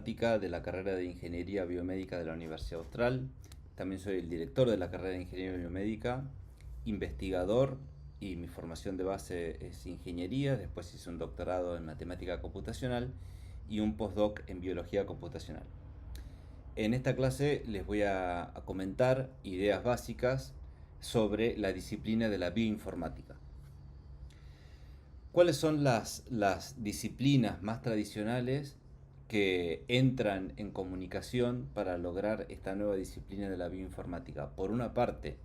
bioinformática de la carrera de Ingeniería Biomédica de la Universidad Austral. También soy el director de la carrera de Ingeniería Biomédica, investigador, y mi formación de base es ingeniería. Después hice un doctorado en matemática computacional y un postdoc en biología computacional. En esta clase les voy a comentar ideas básicas sobre la disciplina de la bioinformática. ¿Cuáles son las disciplinas más tradicionales que entran en comunicación para lograr esta nueva disciplina de la bioinformática? Por una parte,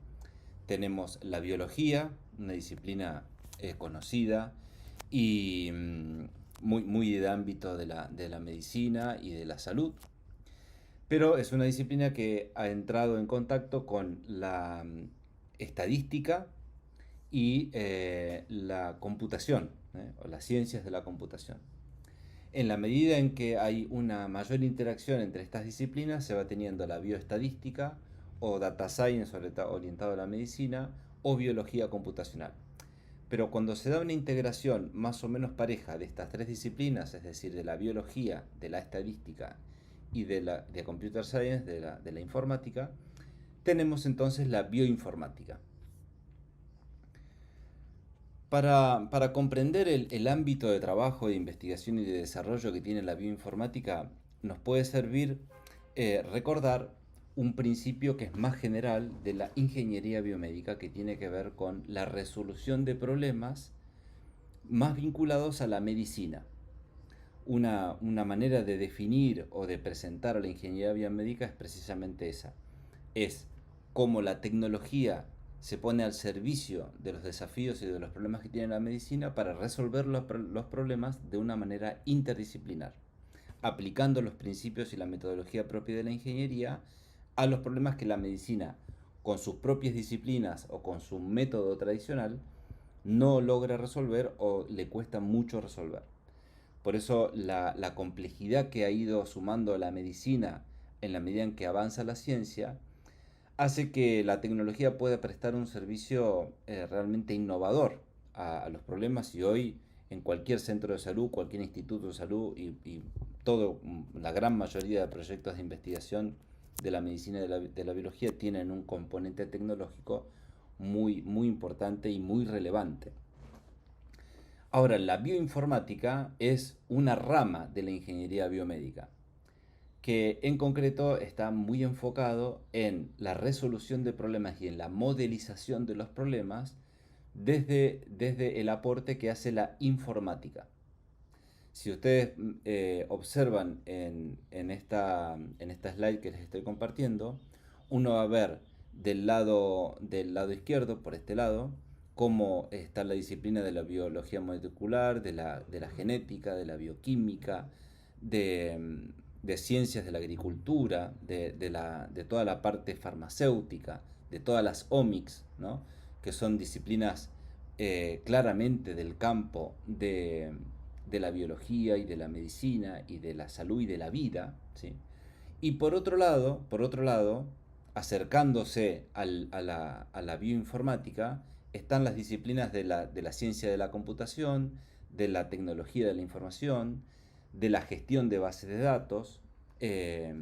tenemos la biología, una disciplina conocida y muy de ámbito de la medicina y de la salud, pero es una disciplina que ha entrado en contacto con la estadística y la computación, o las ciencias de la computación. En la medida en que hay una mayor interacción entre estas disciplinas, se va teniendo la bioestadística o data science orientado a la medicina o biología computacional. Pero cuando se da una integración más o menos pareja de estas tres disciplinas, es decir, de la biología, de la estadística y de computer science, de la informática, tenemos entonces la bioinformática. Para comprender el ámbito de trabajo, de investigación y de desarrollo que tiene la bioinformática, nos puede servir recordar un principio que es más general de la ingeniería biomédica, que tiene que ver con la resolución de problemas más vinculados a la medicina. Una manera de definir o de presentar a la ingeniería biomédica es precisamente esa. Es cómo la tecnología se pone al servicio de los desafíos y de los problemas que tiene la medicina para resolver los problemas de una manera interdisciplinar, aplicando los principios y la metodología propia de la ingeniería a los problemas que la medicina, con sus propias disciplinas o con su método tradicional, no logra resolver o le cuesta mucho resolver. Por eso la complejidad que ha ido sumando la medicina en la medida en que avanza la ciencia hace que la tecnología pueda prestar un servicio realmente innovador a los problemas, y hoy en cualquier centro de salud, cualquier instituto de salud y la gran mayoría de proyectos de investigación de la medicina y de la biología tienen un componente tecnológico muy importante y muy relevante. Ahora, la bioinformática es una rama de la ingeniería biomédica que en concreto está muy enfocado en la resolución de problemas y en la modelización de los problemas desde el aporte que hace la informática. Si ustedes observan en esta slide que les estoy compartiendo, uno va a ver del lado izquierdo, por este lado, cómo está la disciplina de la biología molecular, de la genética, de la bioquímica, de ciencias de la agricultura, de toda la parte farmacéutica, de todas las omics, ¿no? Que son disciplinas claramente del campo de la biología y de la medicina y de la salud y de la vida, ¿sí? Y por otro lado, acercándose a la bioinformática, están las disciplinas de la ciencia de la computación, de la tecnología de la información, de la gestión de bases de datos eh,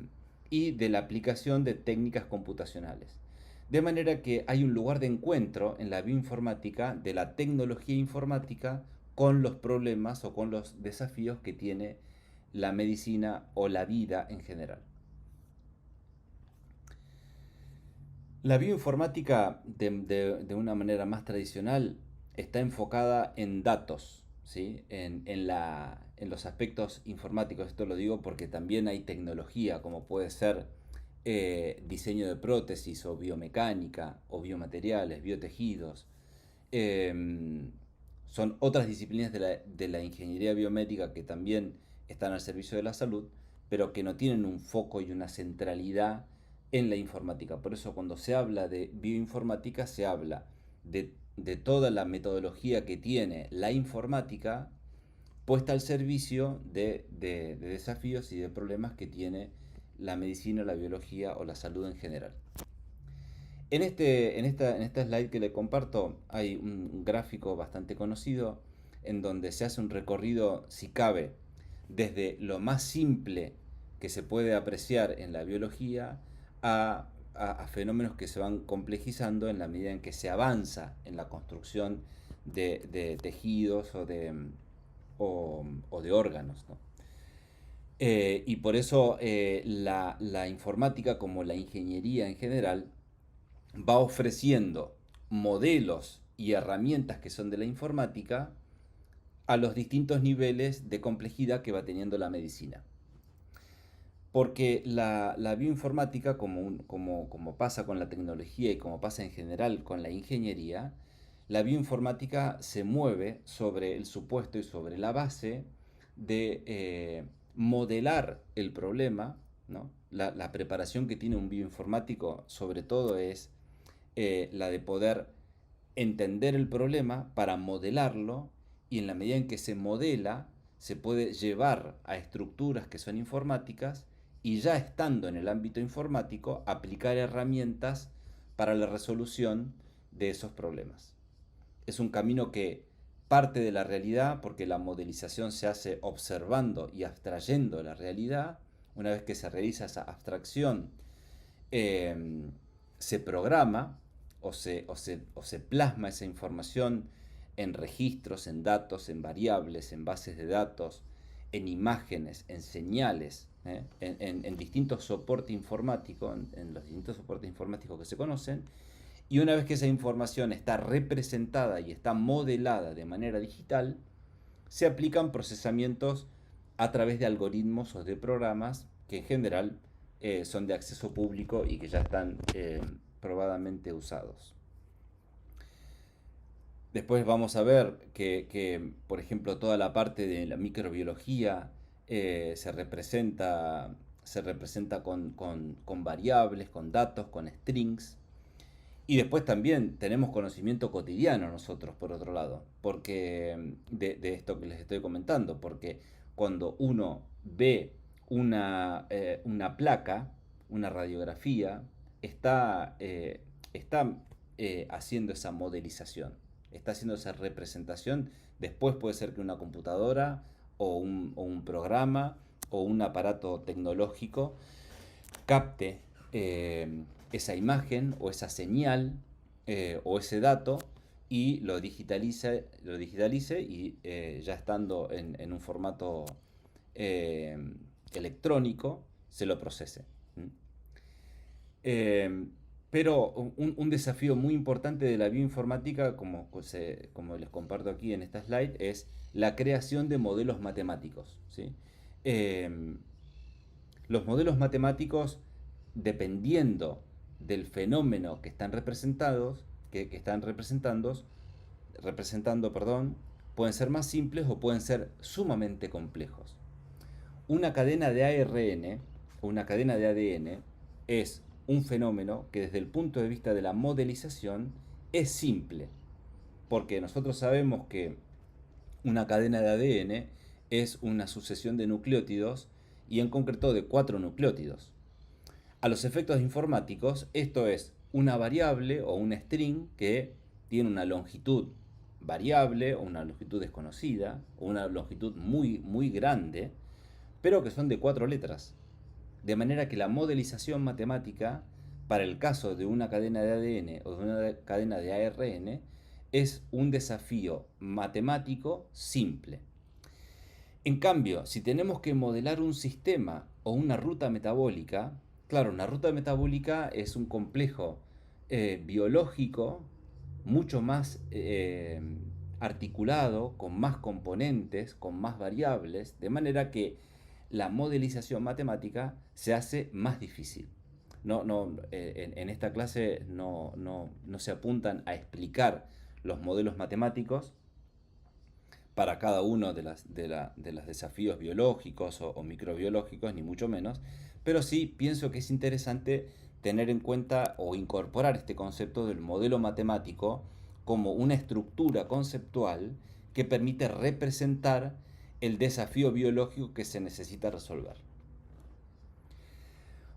y de la aplicación de técnicas computacionales. De manera que hay un lugar de encuentro en la bioinformática de la tecnología informática con los problemas o con los desafíos que tiene la medicina o la vida en general. La bioinformática, de una manera más tradicional, está enfocada en datos, ¿sí? En los aspectos informáticos. Esto lo digo porque también hay tecnología, como puede ser diseño de prótesis o biomecánica o biomateriales, biotejidos. Son otras disciplinas de la ingeniería biomédica que también están al servicio de la salud, pero que no tienen un foco y una centralidad en la informática. Por eso cuando se habla de bioinformática se habla de toda la metodología que tiene la informática puesta al servicio de desafíos y de problemas que tiene la medicina, la biología o la salud en general. En esta slide que le comparto hay un gráfico bastante conocido en donde se hace un recorrido, si cabe, desde lo más simple que se puede apreciar en la biología a fenómenos que se van complejizando en la medida en que se avanza en la construcción de tejidos o de órganos, ¿no? Y por eso la informática, como la ingeniería en general, va ofreciendo modelos y herramientas que son de la informática a los distintos niveles de complejidad que va teniendo la medicina. Porque la bioinformática, como pasa con la tecnología y como pasa en general con la ingeniería, la bioinformática se mueve sobre el supuesto y sobre la base de modelar el problema, ¿no? La preparación que tiene un bioinformático sobre todo es la de poder entender el problema para modelarlo, y en la medida en que se modela se puede llevar a estructuras que son informáticas, y ya estando en el ámbito informático aplicar herramientas para la resolución de esos problemas. Es un camino que parte de la realidad, porque la modelización se hace observando y abstrayendo la realidad. Una vez que se realiza esa abstracción, se programa o se plasma esa información en registros, en datos, en variables, en bases de datos, en imágenes, en señales, en distintos soportes informáticos, en los distintos soportes informáticos que se conocen. Y una vez que esa información está representada y está modelada de manera digital, se aplican procesamientos a través de algoritmos o de programas que en general son de acceso público y que ya están probadamente usados. Después vamos a ver por ejemplo, toda la parte de la microbiología se representa con variables, con datos, con strings. Y después también tenemos conocimiento cotidiano nosotros, por otro lado, porque de esto que les estoy comentando, porque cuando uno ve una placa, una radiografía, está haciendo esa modelización, está haciendo esa representación. Después puede ser que una computadora o un programa o un aparato tecnológico capte esa imagen o esa señal o ese dato y lo digitalice y ya estando en un formato eh, electrónico se lo procese. ¿Mm? Eh, pero un desafío muy importante de la bioinformática, como les comparto aquí en esta slide, es la creación de modelos matemáticos, ¿sí? Eh, los modelos matemáticos, dependiendo del fenómeno que están representando, perdón, pueden ser más simples o pueden ser sumamente complejos. Una cadena de ARN o una cadena de ADN es un fenómeno que desde el punto de vista de la modelización es simple, porque nosotros sabemos que una cadena de ADN es una sucesión de nucleótidos, y en concreto de 4 nucleótidos. A los efectos informáticos, esto es una variable o un string que tiene una longitud variable o una longitud desconocida o una longitud muy, muy grande, pero que son de 4 letras. De manera que la modelización matemática, para el caso de una cadena de ADN o de una cadena de ARN, es un desafío matemático simple. En cambio, si tenemos que modelar un sistema o una ruta metabólica, claro, una ruta metabólica es un complejo biológico mucho más articulado, con más componentes, con más variables, de manera que la modelización matemática se hace más difícil. En esta clase no se apuntan a explicar los modelos matemáticos para cada uno de los desafíos biológicos o microbiológicos, ni mucho menos, pero sí pienso que es interesante tener en cuenta o incorporar este concepto del modelo matemático como una estructura conceptual que permite representar el desafío biológico que se necesita resolver.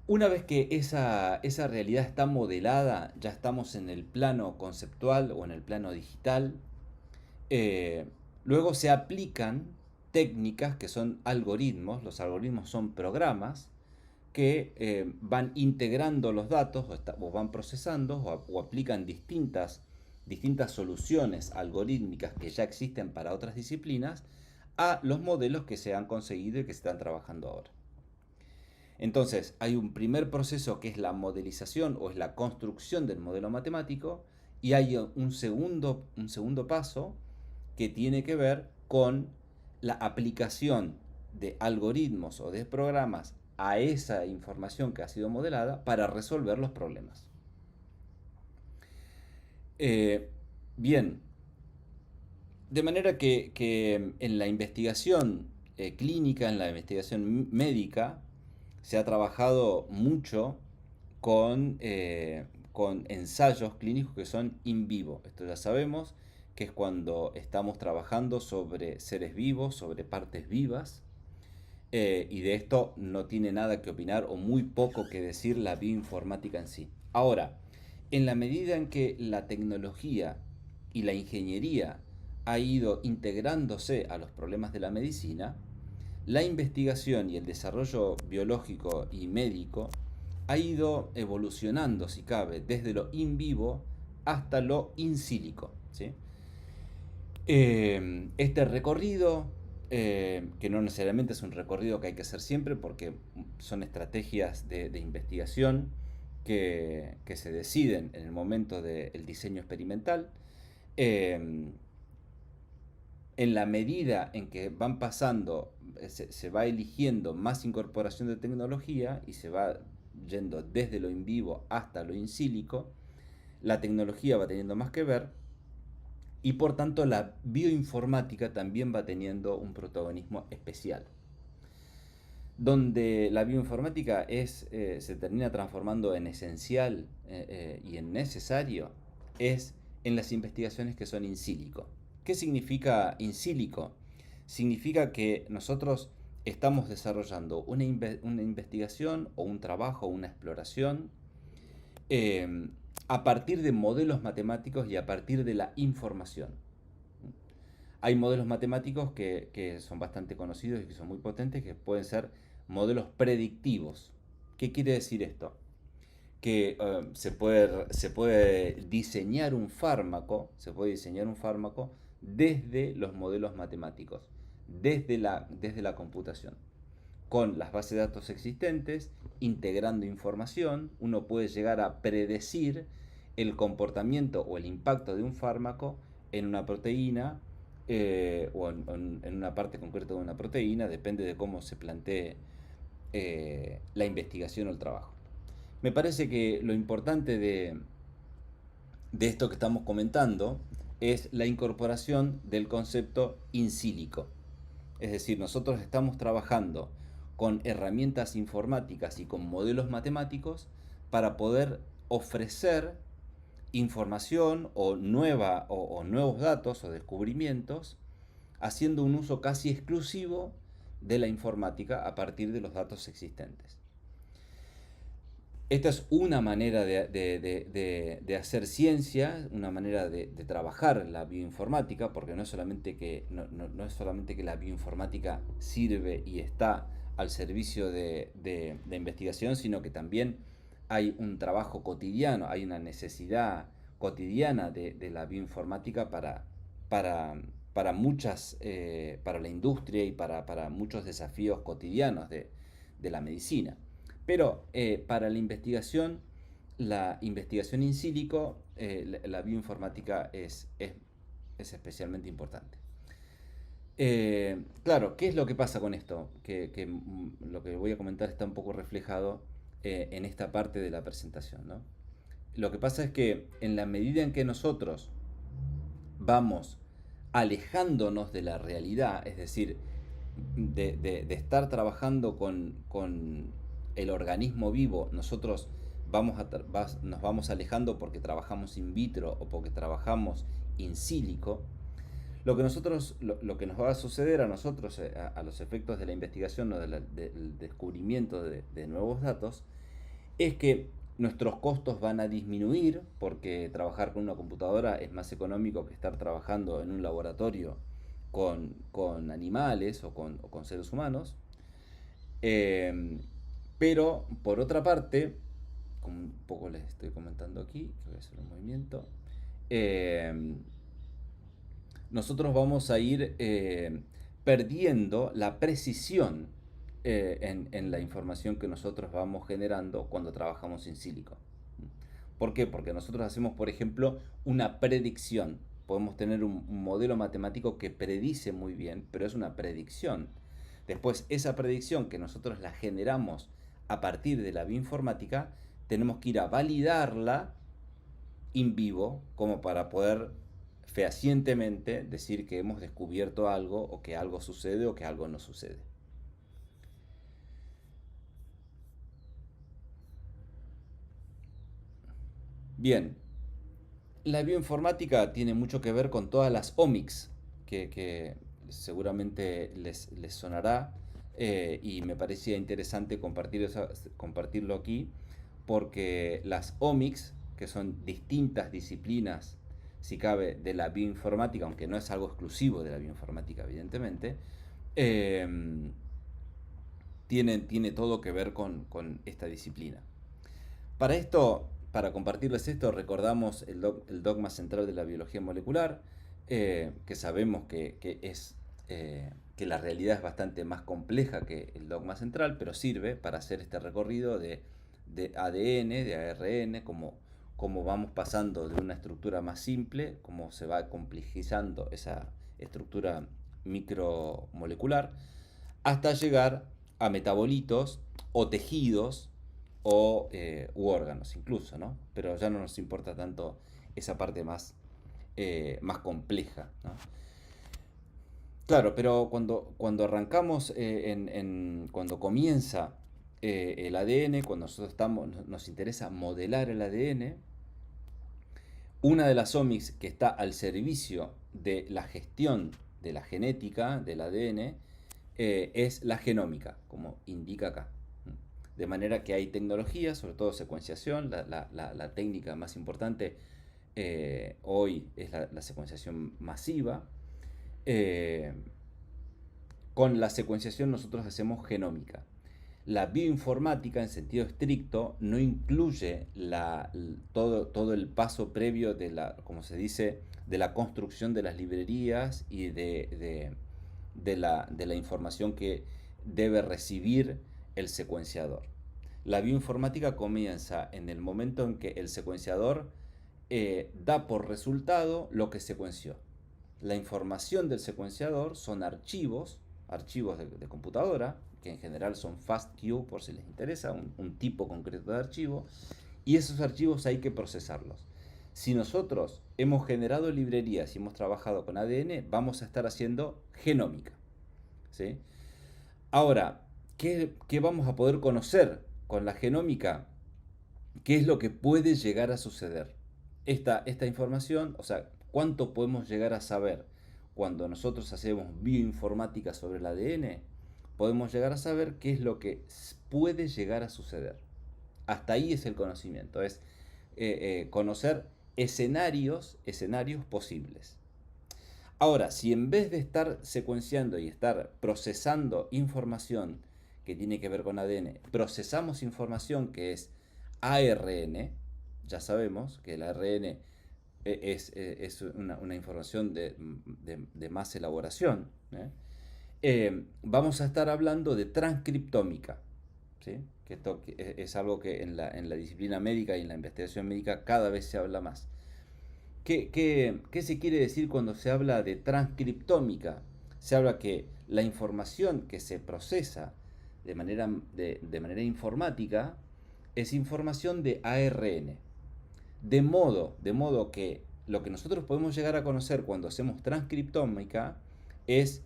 Una vez que esa realidad está modelada, ya estamos en el plano conceptual o en el plano digital. Luego se aplican técnicas que son algoritmos. Los algoritmos son programas que van integrando los datos o van procesando o aplican distintas soluciones algorítmicas que ya existen para otras disciplinas a los modelos que se han conseguido y que se están trabajando ahora. Entonces, hay un primer proceso que es la modelización o es la construcción del modelo matemático, y hay un segundo paso que tiene que ver con la aplicación de algoritmos o de programas a esa información que ha sido modelada para resolver los problemas. Bien, de manera que en la investigación clínica, en la investigación médica, se ha trabajado mucho con ensayos clínicos que son in vivo. Esto ya sabemos que es cuando estamos trabajando sobre seres vivos, sobre partes vivas, y de esto no tiene nada que opinar o muy poco que decir la bioinformática en sí. Ahora, en la medida en que la tecnología y la ingeniería ha ido integrándose a los problemas de la medicina, la investigación y el desarrollo biológico y médico ha ido evolucionando, si cabe, desde lo in vivo hasta lo in silico, ¿sí? Este recorrido, que no necesariamente es un recorrido que hay que hacer siempre, porque son estrategias de investigación que se deciden en el momento del diseño experimental, eh, en la medida en que van pasando, se va eligiendo más incorporación de tecnología y se va yendo desde lo in vivo hasta lo in silico, la tecnología va teniendo más que ver y por tanto la bioinformática también va teniendo un protagonismo especial. Donde la bioinformática se termina transformando en esencial y en necesario es en las investigaciones que son in silico. ¿Qué significa in silico? Significa que nosotros estamos desarrollando una investigación o un trabajo, una exploración a partir de modelos matemáticos y a partir de la información. Hay modelos matemáticos que son bastante conocidos y que son muy potentes, que pueden ser modelos predictivos. ¿Qué quiere decir esto? Que se puede diseñar un fármaco, desde los modelos matemáticos, desde la computación. Con las bases de datos existentes, integrando información, uno puede llegar a predecir el comportamiento o el impacto de un fármaco en una proteína o en una parte concreta de una proteína, depende de cómo se plantee la investigación o el trabajo. Me parece que lo importante de esto que estamos comentando es la incorporación del concepto in silico. Es decir, nosotros estamos trabajando con herramientas informáticas y con modelos matemáticos para poder ofrecer información o nuevos datos o descubrimientos, haciendo un uso casi exclusivo de la informática a partir de los datos existentes. Esta es una manera de hacer ciencia, una manera de trabajar la bioinformática, porque no es solamente que la bioinformática sirve y está al servicio de investigación, sino que también hay un trabajo cotidiano, hay una necesidad cotidiana de la bioinformática para para la industria y para muchos desafíos cotidianos de la medicina. Pero para la investigación in silico, la bioinformática es especialmente importante. Claro, ¿qué es lo que pasa con esto? Lo que voy a comentar está un poco reflejado en esta parte de la presentación, ¿no? Lo que pasa es que en la medida en que nosotros vamos alejándonos de la realidad, es decir, de estar trabajando con el organismo vivo, nosotros nos vamos alejando porque trabajamos in vitro o porque trabajamos in silico. Lo que nos va a suceder a nosotros, a los efectos de la investigación o del descubrimiento de nuevos datos, es que nuestros costos van a disminuir porque trabajar con una computadora es más económico que estar trabajando en un laboratorio con animales o con seres humanos. Pero, por otra parte, como un poco les estoy comentando aquí, que voy a hacer un movimiento, eh, nosotros vamos a ir perdiendo la precisión en la información que nosotros vamos generando cuando trabajamos en sílico. ¿Por qué? Porque nosotros hacemos, por ejemplo, una predicción. Podemos tener un modelo matemático que predice muy bien, pero es una predicción. Después, esa predicción que nosotros la generamos a partir de la bioinformática, tenemos que ir a validarla in vivo como para poder fehacientemente decir que hemos descubierto algo o que algo sucede o que algo no sucede. Bien, la bioinformática tiene mucho que ver con todas las omics que seguramente les sonará, y me parecía interesante compartirlo aquí porque las omics, que son distintas disciplinas, si cabe, de la bioinformática, aunque no es algo exclusivo de la bioinformática, evidentemente, eh, tiene todo que ver con esta disciplina. Para esto, para compartirles esto, recordamos el dogma central de la biología molecular, que sabemos que la realidad es bastante más compleja que el dogma central, pero sirve para hacer este recorrido de ADN, de ARN, como vamos pasando de una estructura más simple, cómo se va complejizando esa estructura micromolecular, hasta llegar a metabolitos o tejidos u órganos incluso, ¿no? Pero ya no nos importa tanto esa parte más compleja, ¿no? Claro, pero cuando arrancamos, cuando comienza el ADN, cuando nosotros nos interesa modelar el ADN, una de las omics que está al servicio de la gestión de la genética del ADN es la genómica, como indica acá. De manera que hay tecnologías, sobre todo secuenciación, la técnica más importante hoy es la secuenciación masiva. Eh, con la secuenciación nosotros hacemos genómica. La bioinformática en sentido estricto no incluye todo el paso previo como se dice, de la construcción de las librerías y de la información que debe recibir el secuenciador. La bioinformática comienza en el momento en que el secuenciador da por resultado lo que secuenció. La información del secuenciador son archivos de computadora, que en general son FASTQ por si les interesa, un tipo concreto de archivo, y esos archivos hay que procesarlos. Si nosotros hemos generado librerías y hemos trabajado con ADN, vamos a estar haciendo genómica, ¿sí? Ahora, ¿qué vamos a poder conocer con la genómica? ¿Qué es lo que puede llegar a suceder? Esta información, o sea, ¿cuánto podemos llegar a saber cuando nosotros hacemos bioinformática sobre el ADN? Podemos llegar a saber qué es lo que puede llegar a suceder. Hasta ahí es el conocimiento, es conocer escenarios posibles. Ahora, si en vez de estar secuenciando y estar procesando información que tiene que ver con ADN, procesamos información que es ARN, ya sabemos que el ARN es una información de más elaboración, ¿eh? Vamos a estar hablando de transcriptómica, ¿sí? Que esto es algo que en la disciplina médica y en la investigación médica cada vez se habla más. ¿Qué se quiere decir cuando se habla de transcriptómica? Se habla que la información que se procesa de manera informática es información de ARN. De modo que lo que nosotros podemos llegar a conocer cuando hacemos transcriptómica es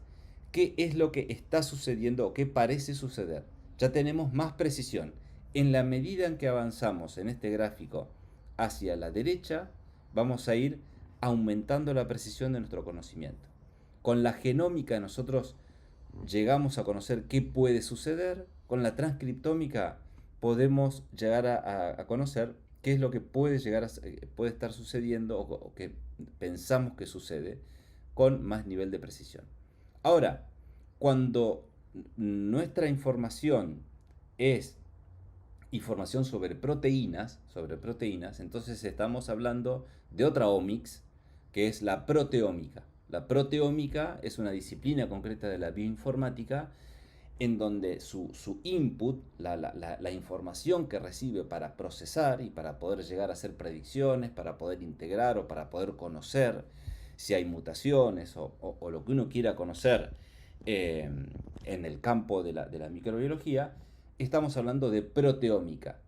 qué es lo que está sucediendo o qué parece suceder. Ya tenemos más precisión. En la medida en que avanzamos en este gráfico hacia la derecha, vamos a ir aumentando la precisión de nuestro conocimiento. Con la genómica nosotros llegamos a conocer qué puede suceder. Con la transcriptómica podemos llegar a conocer qué es lo que puede estar sucediendo o que pensamos que sucede con más nivel de precisión. Ahora, cuando nuestra información es información sobre proteínas, entonces estamos hablando de otra omics, que es la proteómica. La proteómica es una disciplina concreta de la bioinformática en donde su input, la información que recibe para procesar y para poder llegar a hacer predicciones, para poder integrar o para poder conocer si hay mutaciones o lo que uno quiera conocer eh, en el campo de la microbiología, estamos hablando de proteómica.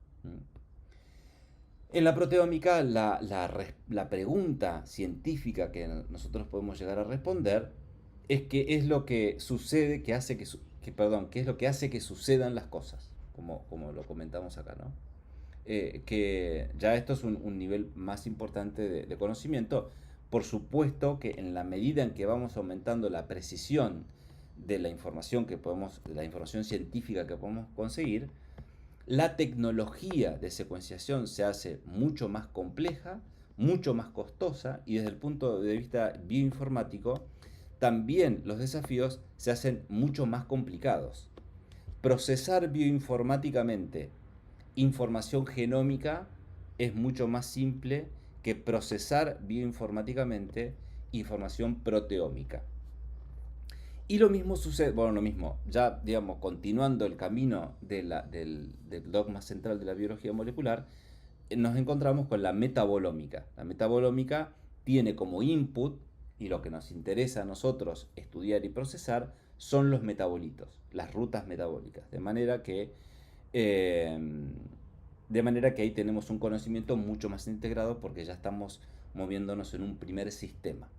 En la proteómica, la pregunta científica que nosotros podemos llegar a responder es qué es lo que sucede, qué es lo que hace que sucedan las cosas, como lo comentamos acá, ¿no? Que ya esto es un nivel más importante de conocimiento. Por supuesto que en la medida en que vamos aumentando la precisión de la información de la información científica que podemos conseguir, la tecnología de secuenciación se hace mucho más compleja, mucho más costosa y desde el punto de vista bioinformático, también los desafíos se hacen mucho más complicados. Procesar bioinformáticamente información genómica es mucho más simple que procesar bioinformáticamente información proteómica. Y lo mismo sucede, bueno, lo mismo, ya digamos, continuando el camino del dogma central de la biología molecular, nos encontramos con la metabolómica. La metabolómica tiene como input, y lo que nos interesa a nosotros estudiar y procesar, son los metabolitos, las rutas metabólicas. Eh, de manera que ahí tenemos un conocimiento mucho más integrado porque ya estamos moviéndonos en un primer sistema.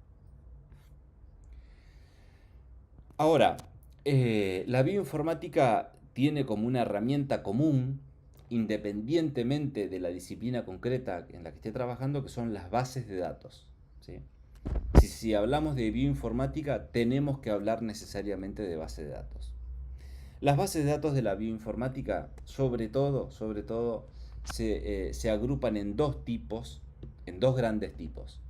Ahora, la bioinformática tiene como una herramienta común, independientemente de la disciplina concreta en la que esté trabajando, que son las bases de datos. ¿Sí? Si hablamos de bioinformática, tenemos que hablar necesariamente de bases de datos. Las bases de datos de la bioinformática, sobre todo se agrupan en dos tipos, en dos grandes tipos.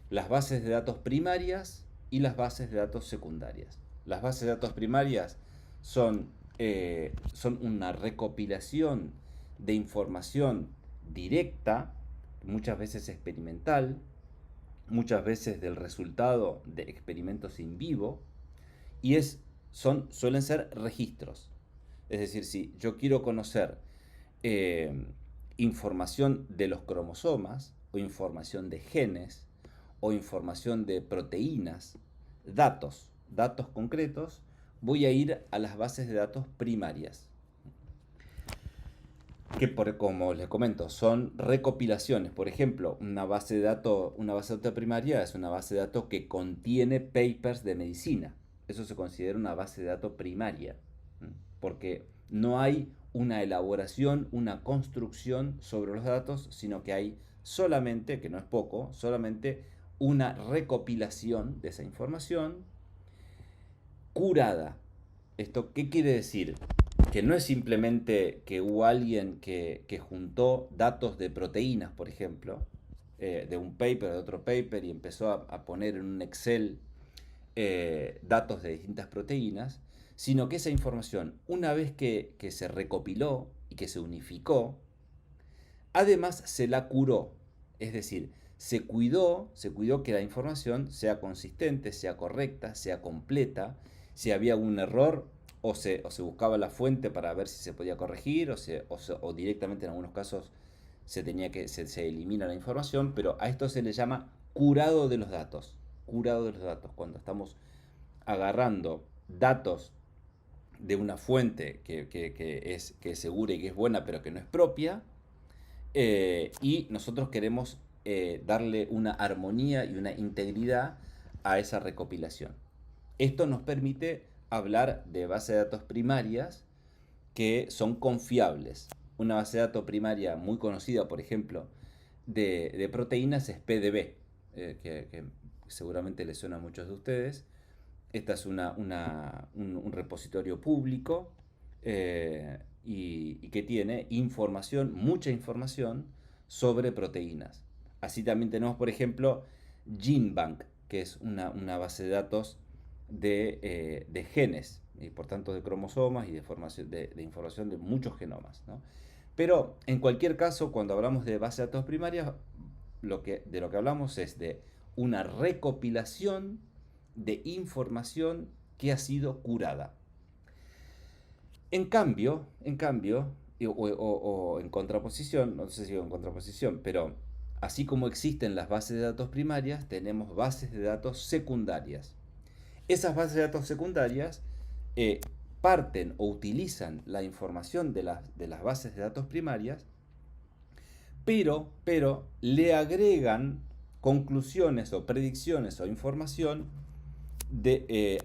Las bases de datos primarias y las bases de datos secundarias. Las bases de datos primarias son una recopilación de información directa, muchas veces experimental, muchas veces del resultado de experimentos in vivo, y suelen ser registros. Es decir, si yo quiero conocer eh, información de los cromosomas, o información de genes, o información de proteínas, datos concretos, voy a ir a las bases de datos primarias, que como les comento, son recopilaciones. Por ejemplo, una base de datos primaria es una base de datos que contiene papers de medicina. Eso se considera una base de datos primaria, porque no hay una elaboración, una construcción sobre los datos, sino que hay solamente, que no es poco, solamente una recopilación de esa información curada. ¿Esto qué quiere decir? Que no es simplemente que hubo alguien que juntó datos de proteínas, por ejemplo, de un paper, de otro paper, y empezó a poner en un Excel datos de distintas proteínas, sino que esa información, una vez que se recopiló y que se unificó, además se la curó. Es decir, se cuidó que la información sea consistente, sea correcta, sea completa. Si había algún error, o se buscaba la fuente para ver si se podía corregir, o directamente en algunos casos se elimina la información, pero a esto se le llama curado de los datos. Curado de los datos, cuando estamos agarrando datos de una fuente que es segura y que es buena, pero que no es propia, y nosotros queremos darle una armonía y una integridad a esa recopilación. Esto nos permite hablar de bases de datos primarias que son confiables. Una base de datos primaria muy conocida, por ejemplo, de proteínas es PDB, que seguramente les suena a muchos de ustedes. Esta es un repositorio público y que tiene información, mucha información sobre proteínas. Así también tenemos, por ejemplo, GenBank, que es una base de datos de genes y por tanto de cromosomas y de información de muchos genomas, ¿no? Pero en cualquier caso, cuando hablamos de base de datos primarias, de lo que hablamos es de una recopilación de información que ha sido curada. En cambio, o en contraposición, no sé si en contraposición, pero así como existen las bases de datos primarias, tenemos bases de datos secundarias. Esas bases de datos secundarias eh, parten o utilizan la información de las bases de datos primarias, pero le agregan conclusiones o predicciones o información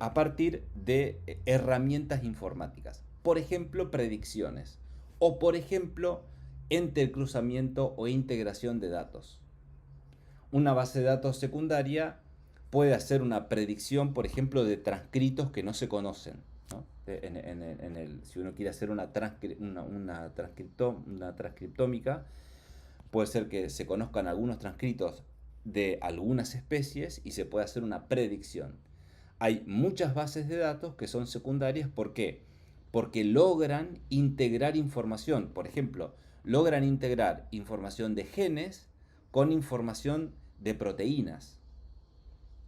a partir de herramientas informáticas. Por ejemplo, predicciones. O por ejemplo, entrecruzamiento o integración de datos. Una base de datos secundaria puede hacer una predicción, por ejemplo, de transcritos que no se conocen, ¿no? Si uno quiere hacer una transcriptómica, puede ser que se conozcan algunos transcritos de algunas especies y se puede hacer una predicción. Hay muchas bases de datos que son secundarias. ¿Por qué? Porque logran integrar información. Por ejemplo, logran integrar información de genes con información de proteínas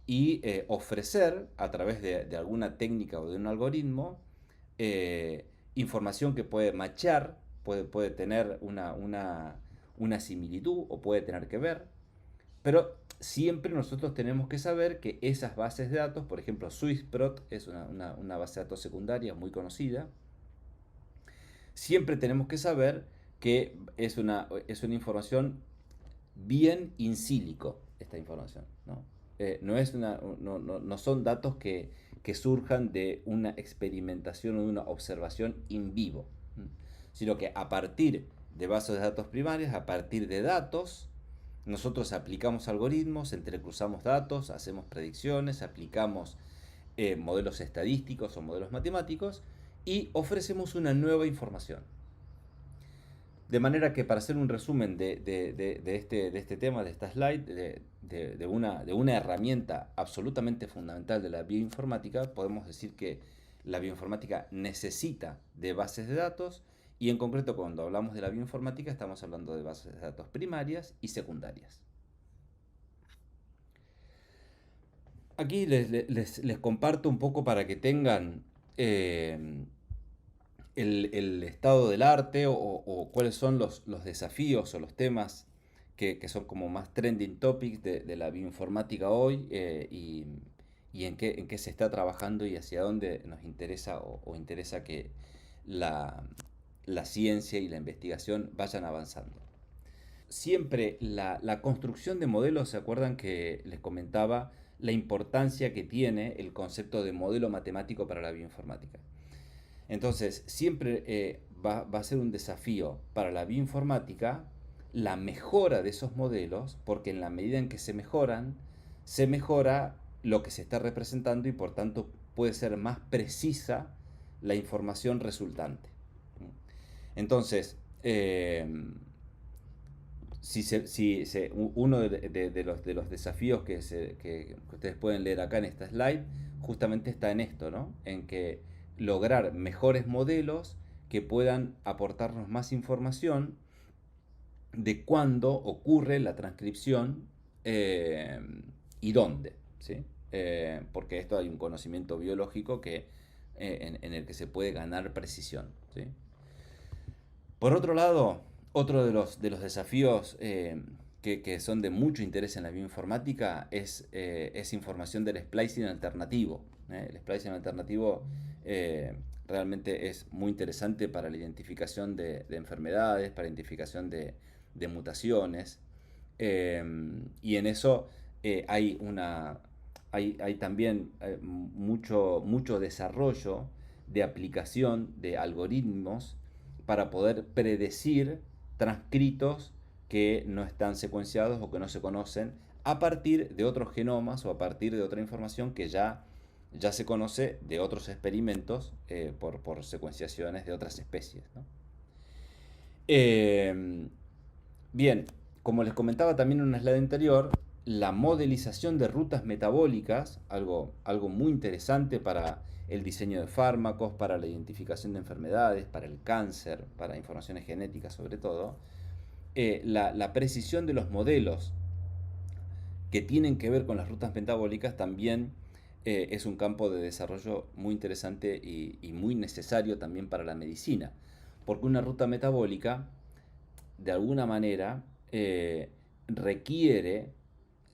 y ofrecer a través de alguna técnica o de un algoritmo información que puede matchar, puede tener una similitud o puede tener que ver, pero siempre nosotros tenemos que saber que esas bases de datos, por ejemplo, Swissprot es una base de datos secundaria muy conocida, siempre tenemos que saber que es una información bien in silico, esta información, ¿no? No son datos que surjan de una experimentación o de una observación in vivo, sino que a partir de bases de datos primarias, a partir de datos, nosotros aplicamos algoritmos, entrecruzamos datos, hacemos predicciones, aplicamos modelos estadísticos o modelos matemáticos y ofrecemos una nueva información. De manera que para hacer un resumen de este tema, de esta slide, de una herramienta absolutamente fundamental de la bioinformática, podemos decir que la bioinformática necesita de bases de datos y en concreto cuando hablamos de la bioinformática estamos hablando de bases de datos primarias y secundarias. Aquí les comparto un poco para que tengan el estado del arte o cuáles son los desafíos o los temas que son como más trending topics de la bioinformática hoy y en qué se está trabajando y hacia dónde nos interesa o interesa que la ciencia y la investigación vayan avanzando. Siempre la construcción de modelos, ¿se acuerdan que les comentaba la importancia que tiene el concepto de modelo matemático para la bioinformática? Entonces, siempre va a ser un desafío para la bioinformática la mejora de esos modelos, porque en la medida en que se mejora lo que se está representando y por tanto puede ser más precisa la información resultante. Entonces, uno de los desafíos que ustedes pueden leer acá en esta slide justamente está en esto, ¿no? En que lograr mejores modelos que puedan aportarnos más información de cuándo ocurre la transcripción y dónde, ¿sí? Porque esto hay un conocimiento biológico en el que se puede ganar precisión, ¿sí? Por otro lado, otro de los desafíos que son de mucho interés en la bioinformática es información del splicing alternativo. El splicing alternativo realmente es muy interesante para la identificación de enfermedades, para la identificación de mutaciones. Y en eso hay también mucho desarrollo de aplicación de algoritmos para poder predecir transcritos que no están secuenciados o que no se conocen a partir de otros genomas o a partir de otra información que ya se conoce de otros experimentos por secuenciaciones de otras especies, ¿no? Bien, como les comentaba también en una slide anterior, la modelización de rutas metabólicas, algo muy interesante para el diseño de fármacos, para la identificación de enfermedades, para el cáncer, para informaciones genéticas sobre todo, la precisión de los modelos que tienen que ver con las rutas metabólicas también es un campo de desarrollo muy interesante y muy necesario también para la medicina, porque una ruta metabólica, de alguna manera, requiere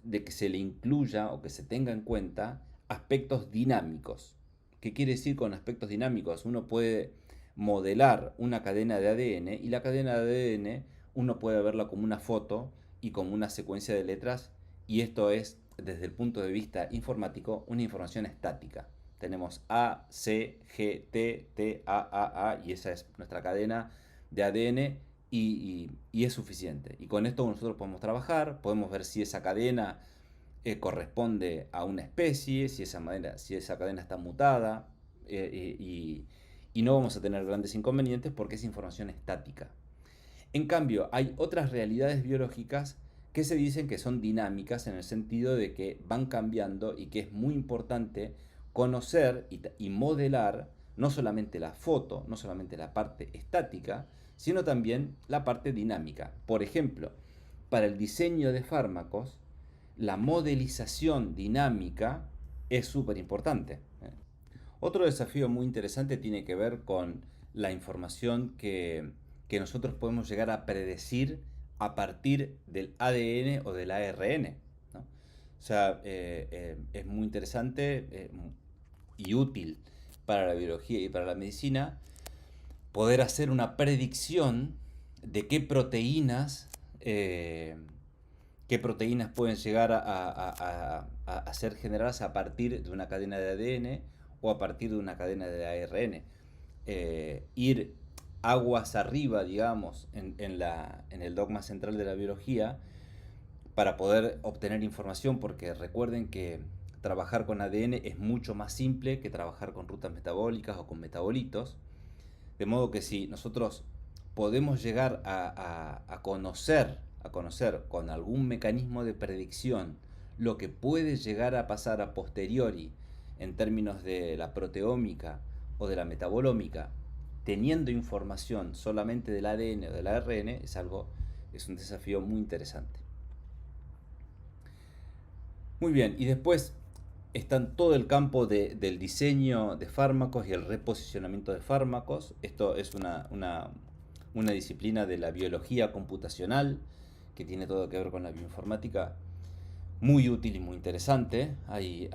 de que se le incluya o que se tenga en cuenta aspectos dinámicos. ¿Qué quiere decir con aspectos dinámicos? Uno puede modelar una cadena de ADN y la cadena de ADN uno puede verla como una foto y como una secuencia de letras, y esto es, desde el punto de vista informático, una información estática. Tenemos A, C, G, T, A, y esa es nuestra cadena de ADN y es suficiente. Y con esto nosotros podemos trabajar, podemos ver si esa cadena corresponde a una especie, si esa cadena está mutada, y no vamos a tener grandes inconvenientes porque es información estática. En cambio, hay otras realidades biológicas que se dicen que son dinámicas en el sentido de que van cambiando y que es muy importante conocer y modelar no solamente la foto, no solamente la parte estática, sino también la parte dinámica. Por ejemplo, para el diseño de fármacos, la modelización dinámica es súper importante. Otro desafío muy interesante tiene que ver con la información que nosotros podemos llegar a predecir a partir del ADN o del ARN, ¿no? O sea, es muy interesante y útil para la biología y para la medicina poder hacer una predicción de qué proteínas pueden llegar a ser generadas a partir de una cadena de ADN o a partir de una cadena de ARN. Ir aguas arriba, digamos, en el dogma central de la biología para poder obtener información, porque recuerden que trabajar con ADN es mucho más simple que trabajar con rutas metabólicas o con metabolitos, de modo que si nosotros podemos llegar a conocer con algún mecanismo de predicción lo que puede llegar a pasar a posteriori en términos de la proteómica o de la metabolómica, teniendo información solamente del ADN o del ARN, es un desafío muy interesante. Muy bien, y después está todo el campo del diseño de fármacos y el reposicionamiento de fármacos. Esto es una disciplina de la biología computacional que tiene todo que ver con la bioinformática, muy útil y muy interesante. Hay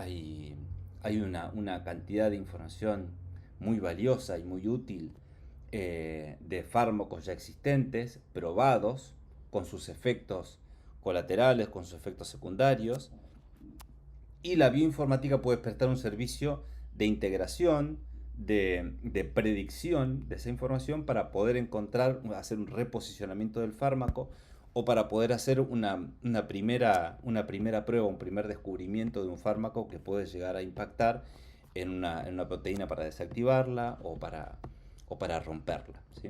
una cantidad de información muy valiosa y muy útil de fármacos ya existentes, probados, con sus efectos colaterales, con sus efectos secundarios, y la bioinformática puede prestar un servicio de integración, de predicción de esa información para poder hacer un reposicionamiento del fármaco o para poder hacer una primera prueba, un primer descubrimiento de un fármaco que puede llegar a impactar en una proteína para desactivarla o para romperla, ¿sí?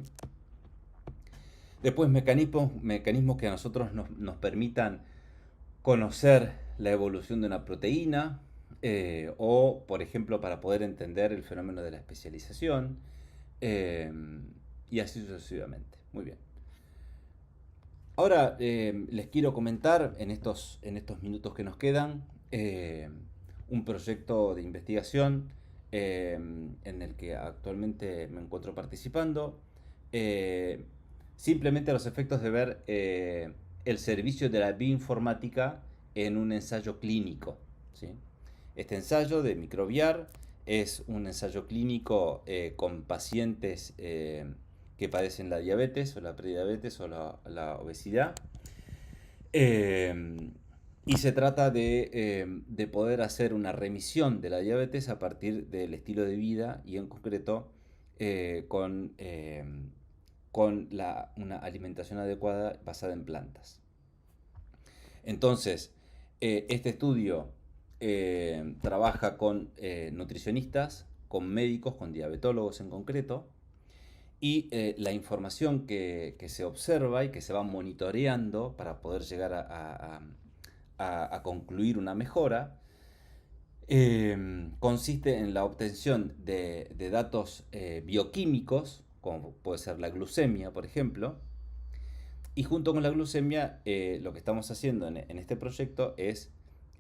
Después mecanismos que a nosotros nos permitan conocer la evolución de una proteína, o, por ejemplo, para poder entender el fenómeno de la especialización, eh, y así sucesivamente. Muy bien. Ahora les quiero comentar en estos minutos que nos quedan un proyecto de investigación en el que actualmente me encuentro participando. eh, Simplemente a los efectos de ver el servicio de la bioinformática en un ensayo clínico, ¿sí? Este ensayo de microbiar es un ensayo clínico con pacientes que padecen la diabetes o la prediabetes o la obesidad. Eh, y se trata de poder hacer una remisión de la diabetes a partir del estilo de vida y en concreto con una alimentación adecuada basada en plantas. Entonces, este estudio trabaja con nutricionistas, con médicos, con diabetólogos en concreto, y la información que se observa y que se va monitoreando para poder llegar a concluir una mejora, Consiste en la obtención de datos bioquímicos, como puede ser la glucemia, por ejemplo, y junto con la glucemia, lo que estamos haciendo en este proyecto es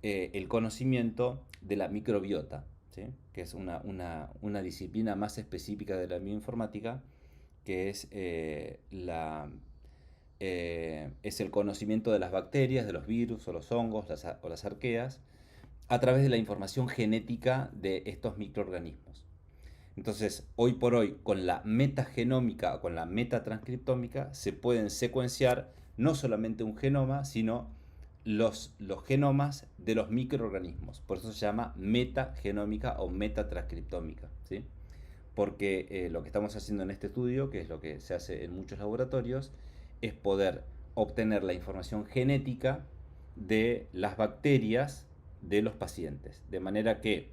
el conocimiento de la microbiota, ¿sí? Que es una disciplina más específica de la bioinformática, que es el conocimiento de las bacterias, de los virus o los hongos o las arqueas, a través de la información genética de estos microorganismos. Entonces, hoy por hoy, con la metagenómica o con la metatranscriptómica, se pueden secuenciar no solamente un genoma, sino los genomas de los microorganismos. Por eso se llama metagenómica o metatranscriptómica, ¿sí? Porque lo que estamos haciendo en este estudio, que es lo que se hace en muchos laboratorios, es poder obtener la información genética de las bacterias de los pacientes, de manera que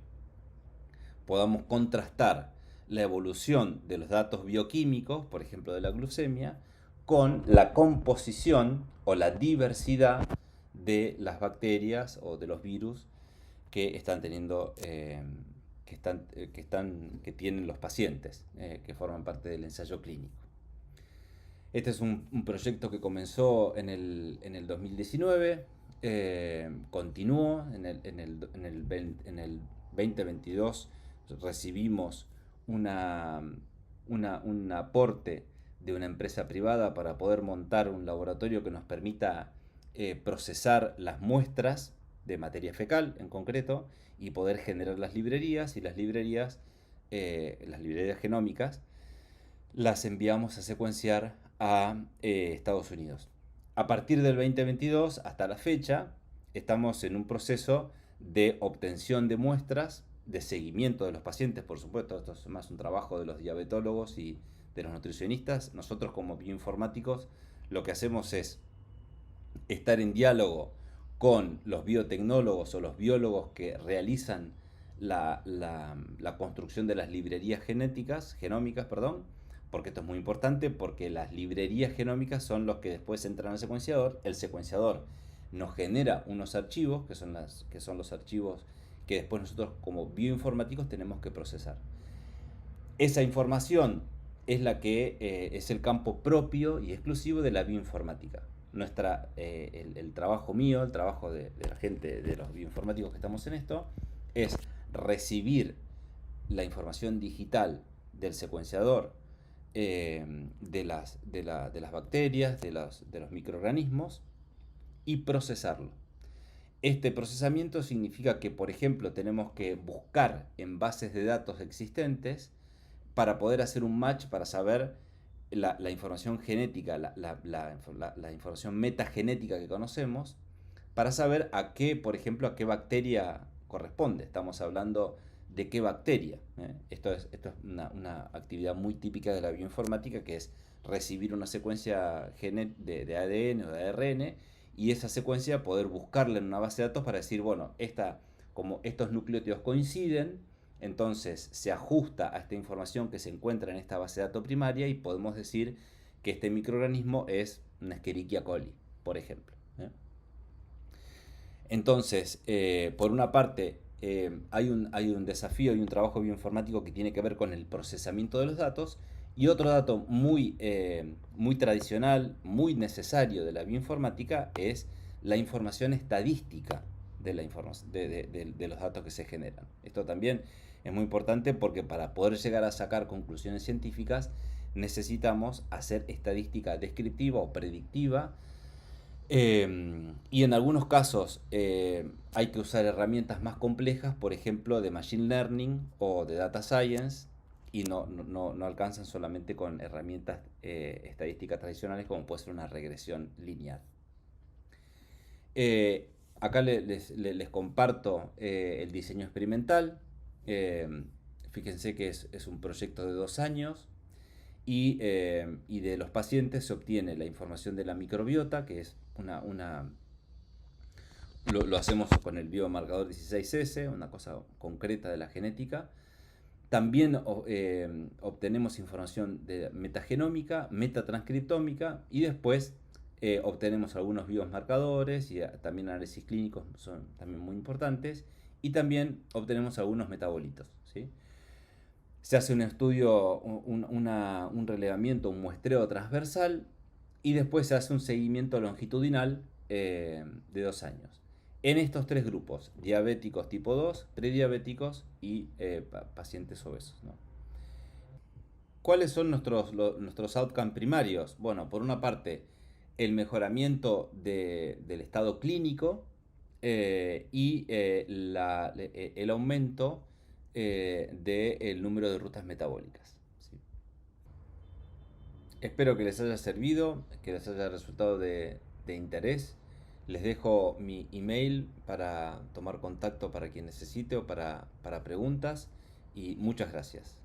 podamos contrastar la evolución de los datos bioquímicos, por ejemplo de la glucemia, con la composición o la diversidad de las bacterias o de los virus que están teniendo, que tienen los pacientes, que forman parte del ensayo clínico. Este es un proyecto que comenzó en el 2019, continuó en el 2022, recibimos un aporte de una empresa privada para poder montar un laboratorio que nos permita procesar las muestras de materia fecal en concreto y poder generar las librerías, y las librerías genómicas las enviamos a secuenciar a Estados Unidos. A partir del 2022 hasta la fecha estamos en un proceso de obtención de muestras, de seguimiento de los pacientes, por supuesto. Esto es más un trabajo de los diabetólogos y de los nutricionistas. Nosotros como bioinformáticos lo que hacemos es estar en diálogo con los biotecnólogos o los biólogos que realizan la construcción de las librerías genómicas, perdón, porque esto es muy importante, porque las librerías genómicas son los que después entran al secuenciador. El secuenciador nos genera unos archivos, que son los archivos que después nosotros como bioinformáticos tenemos que procesar. Esa información es la que es el campo propio y exclusivo de la bioinformática. El trabajo mío, el trabajo de la gente, de los bioinformáticos que estamos en esto, es recibir la información digital del secuenciador, de las bacterias, de los microorganismos, y procesarlo. Este procesamiento significa que, por ejemplo, tenemos que buscar en bases de datos existentes para poder hacer un match, para saber la información genética, la información metagenética que conocemos, para saber por ejemplo, a qué bacteria corresponde. Estamos hablando de qué bacteria. Esto es una actividad muy típica de la bioinformática, que es recibir una secuencia de ADN o de ARN, y esa secuencia poder buscarla en una base de datos para decir, bueno, como estos nucleótidos coinciden, entonces se ajusta a esta información que se encuentra en esta base de datos primaria, y podemos decir que este microorganismo es una Escherichia coli, por ejemplo. Entonces, por una parte, hay un desafío y un trabajo bioinformático que tiene que ver con el procesamiento de los datos, y otro dato muy tradicional, muy necesario de la bioinformática es la información estadística de los datos que se generan. Esto también es muy importante, porque para poder llegar a sacar conclusiones científicas necesitamos hacer estadística descriptiva o predictiva, y en algunos casos hay que usar herramientas más complejas, por ejemplo de Machine Learning o de Data Science, y no alcanzan solamente con herramientas estadísticas tradicionales, como puede ser una regresión lineal. Acá les comparto el diseño experimental. Fíjense que es un proyecto de 2 años, y de los pacientes se obtiene la información de la microbiota, que es lo hacemos con el biomarcador 16S, una cosa concreta de la genética. También obtenemos información de metagenómica, metatranscriptómica, y después obtenemos algunos biomarcadores, y también análisis clínicos son también muy importantes, y también obtenemos algunos metabolitos, ¿sí? Se hace un estudio, un relevamiento, un muestreo transversal y después se hace un seguimiento longitudinal de 2 años. En estos tres grupos, diabéticos tipo 2, prediabéticos y pacientes obesos, ¿no? ¿Cuáles son nuestros outcomes primarios? Bueno, por una parte, el mejoramiento del estado clínico y el aumento del número de rutas metabólicas. ¿Sí? Espero que les haya servido, que les haya resultado de interés. Les dejo mi email para tomar contacto para quien necesite o para preguntas y muchas gracias.